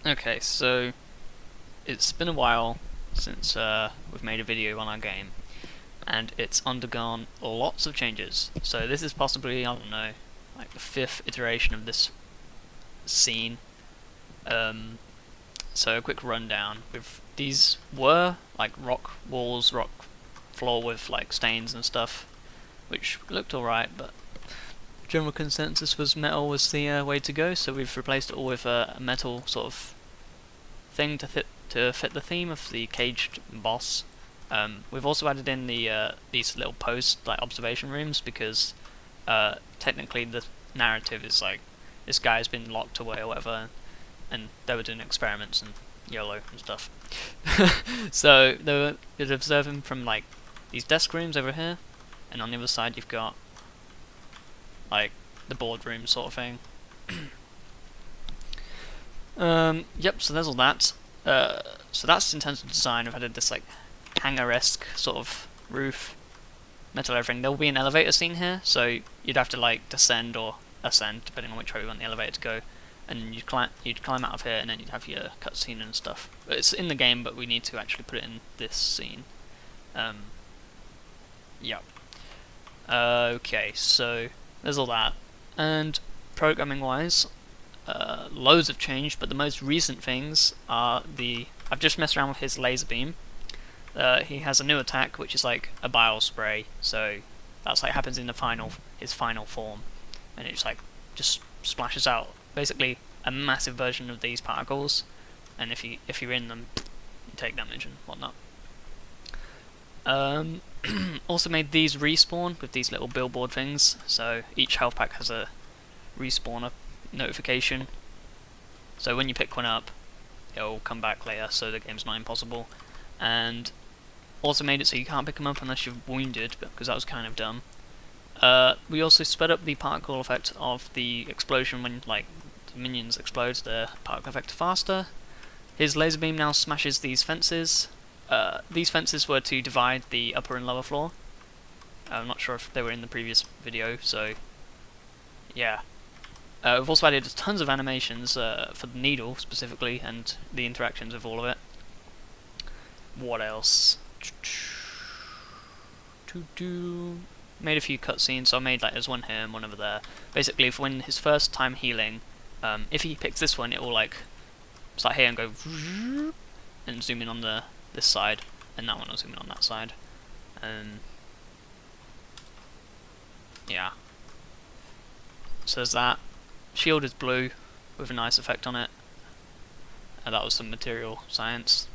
Okay, so it's been a while since we've made a video on our game, and it's undergone lots of changes. So this is possibly, I don't know, like the 5th iteration of this scene. Um, so a quick rundown. These were like rock walls, rock floor with like stains and stuff, which looked alright, but general consensus was metal was the way to go. So we've replaced it all with a metal sort of thing to fit the theme of the caged boss. We've also added in these little post like observation rooms because technically the narrative is like this guy's been locked away or whatever, and they were doing experiments and YOLO and stuff. So you'd observe him from like these desk rooms over here, and on the other side you've got like the boardroom sort of thing. Yep, so there's all that. So that's in terms of design. I've added this like hangar-esque sort of roof, metal everything. There will be an elevator scene here, so you'd have to like descend or ascend depending on which way you want the elevator to go, and you'd climb out of here, and then you'd have your cutscene and stuff. But it's in the game, but we need to actually put it in this scene. Yep. Okay, so there's all that, and programming-wise, loads have changed, but the most recent things are I've just messed around with his laser beam. He has a new attack, which is like a bile spray, so that's like happens in his final form, and it just splashes out basically a massive version of these particles, and if you're in them, you take damage and whatnot. Also made these respawn with these little billboard things, so each health pack has a respawner notification. So when you pick one up, it'll come back later, so the game's not impossible. And also made it so you can't pick them up unless you're wounded, because that was kind of dumb. We also sped up the particle effect of the explosion when like the minions explode. The particle effect faster. His laser beam now smashes these fences. These fences were to divide the upper and lower floor. I'm not sure if they were in the previous video, so yeah. We've also added tons of animations for the needle specifically, and the interactions with all of it. What else? Made a few cutscenes, so I made like there's one here and one over there. Basically, if when his first time healing, if he picks this one, it will like start here and go and zoom in on this side, and that one will zoom in on that side. Yeah. So there's that. Shield is blue with a nice effect on it. That was some material science.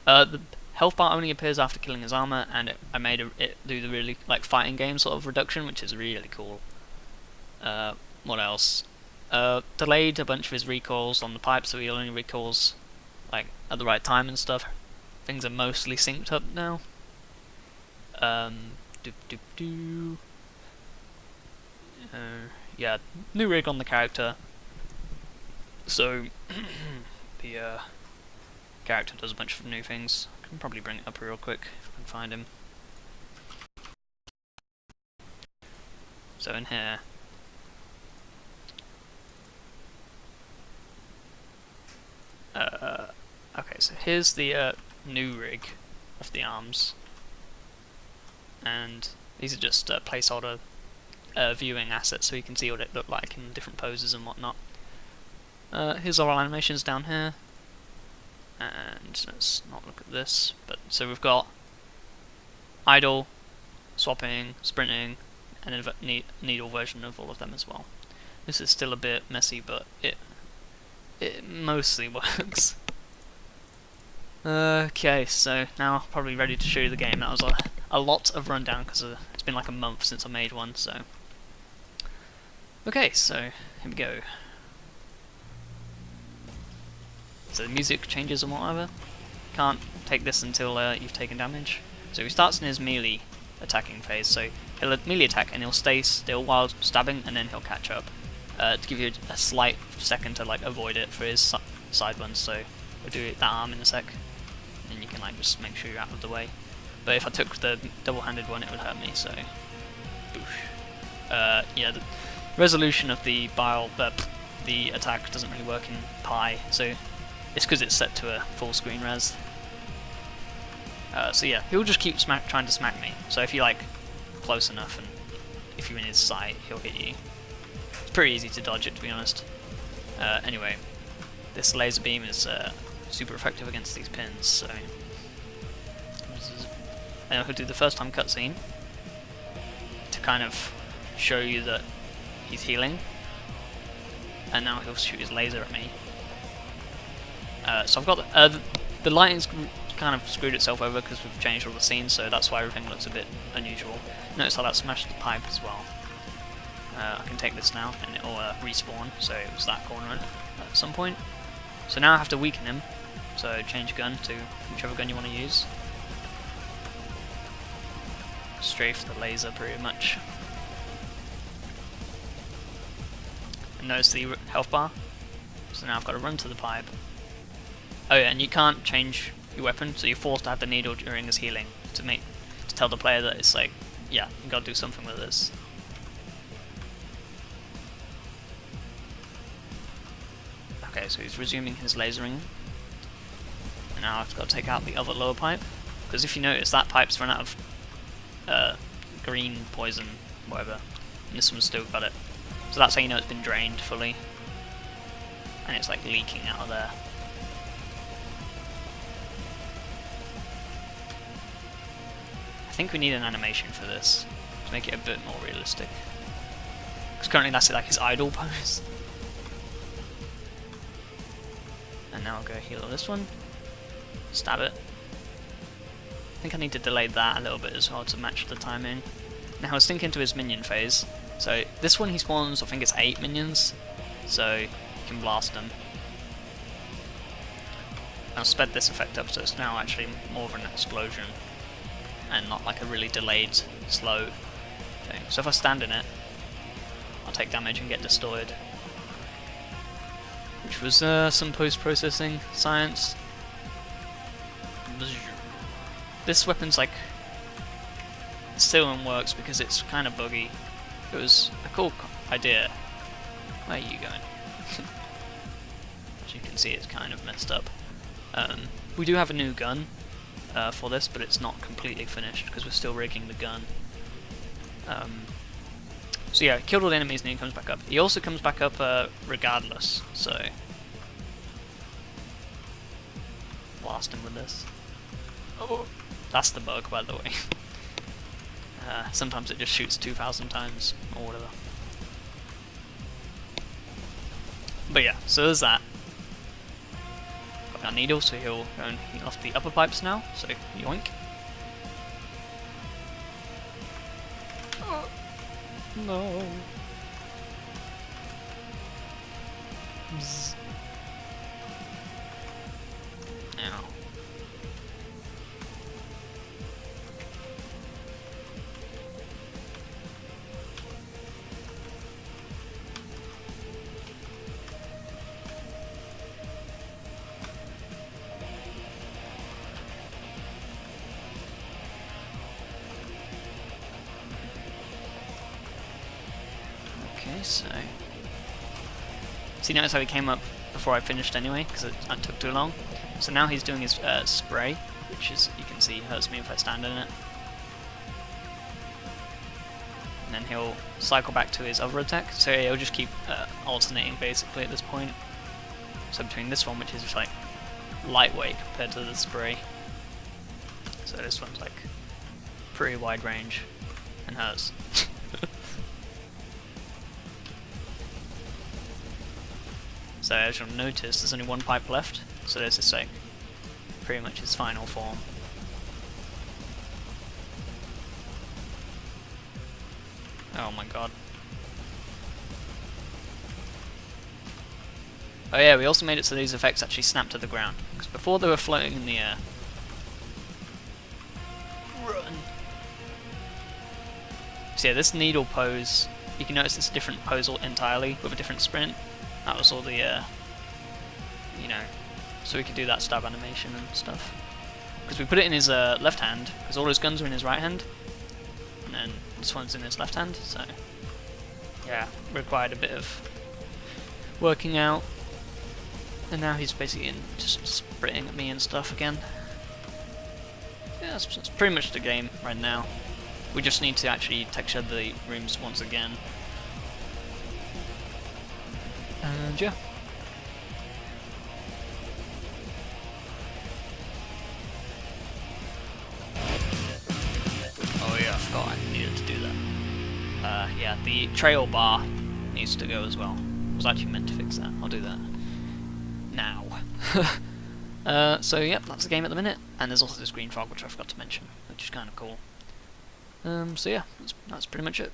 The health bar only appears after killing his armor, and I made it do the really like fighting game sort of reduction, which is really cool. What else? Delayed a bunch of his recoils on the pipe, so he only recoils like at the right time and stuff. Things are mostly synced up now. Yeah, new rig on the character. So the character does a bunch of new things. I can probably bring it up real quick if I can find him. So in here, okay, so here's the new rig of the arms, and these are just placeholder viewing assets, so you can see what it looked like in different poses and whatnot. Here's our animations down here, and let's not look at this. But so we've got idle, swapping, sprinting, and a needle version of all of them as well. This is still a bit messy, but it mostly works. Okay, so now probably ready to show you the game. That was a lot of rundown because it's been like a month since I made one. So okay, so here we go. So the music changes and whatever. Can't take this until you've taken damage. So he starts in his melee attacking phase. So he'll melee attack and he'll stay still while stabbing, and then he'll catch up to give you a slight second to like avoid it for his side ones. So we'll do that arm in a sec, and you can like just make sure you're out of the way. But if I took the double-handed one, it would hurt me. So, boosh. Yeah, the resolution of the attack doesn't really work in Pi, so It's because it's set to a full screen res. So yeah, he'll just keep trying to smack me. So if you're like close enough and if you're in his sight, he'll hit you. It's pretty easy to dodge it, to be honest. Anyway, this laser beam is super effective against these pins. So and he'll do the first time cutscene to kind of show you that he's healing, and now he'll shoot his laser at me. So I've got the lighting's kind of screwed itself over because we've changed all the scenes, so that's why everything looks a bit unusual. Notice how that smashed the pipe as well. I can take this now and it'll respawn, so it was that corner at some point. So now I have to weaken him, so change gun to whichever gun you want to use. Strafe the laser pretty much. And notice the health bar. So now I've got to run to the pipe. Oh yeah, and you can't change your weapon, so you're forced to have the needle during his healing to tell the player that it's like, yeah, you gotta do something with this. Okay, so he's resuming his lasering. And now I've got to take out the other lower pipe, because if you notice, that pipe's run out of green poison, whatever, and this one's still got it. So that's how you know it's been drained fully, and it's like leaking out of there. I think we need an animation for this to make it a bit more realistic, because currently that's like his idle pose. And now I'll go heal this one, stab it. I think I need to delay that a little bit as well to match the timing. Now I was thinking to his minion phase. So this one he spawns, I think it's 8 minions, so you can blast them. I'll sped this effect up so it's now actually more of an explosion and not like a really delayed, slow thing. So if I stand in it, I'll take damage and get destroyed. Which was some post-processing science. This weapon's like still in works because it's kind of buggy. It was a cool idea. Where are you going? As you can see, it's kind of messed up. We do have a new gun for this, but it's not completely finished because we're still rigging the gun. So yeah, killed all the enemies and he comes back up. He also comes back up regardless, so blast him with this. Oh, that's the bug, by the way. Sometimes it just shoots 2,000 times or whatever. But yeah, so there's that. Got our needle, so he'll go and heal off the upper pipes now. So yoink. No. Bzz. Ow. Okay, so see, notice how he came up before I finished anyway, because it took too long. So now he's doing his spray, which is, you can see, hurts me if I stand in it. And then he'll cycle back to his other attack, so he'll just keep alternating basically at this point. So between this one, which is just like lightweight compared to the spray, so this one's like pretty wide range and hurts. So as you'll notice, there's only one pipe left, so this is like pretty much his final form. Oh my god. Oh yeah, we also made it so these effects actually snap to the ground, because before they were floating in the air. Run! So yeah, this needle pose, you can notice it's a different pose entirely, with a different sprint. That was all the, you know, so we could do that stab animation and stuff. Because we put it in his left hand, because all his guns are in his right hand, and then this one's in his left hand, so yeah, required a bit of working out. And now he's basically just spraying at me and stuff again. Yeah, that's pretty much the game right now. We just need to actually texture the rooms once again. And yeah. Oh yeah, I forgot I needed to do that. Yeah, the trail bar needs to go as well. I was actually meant to fix that. I'll do that now. So yep, that's the game at the minute, and there's also this green fog which I forgot to mention, which is kind of cool. So yeah, that's pretty much it.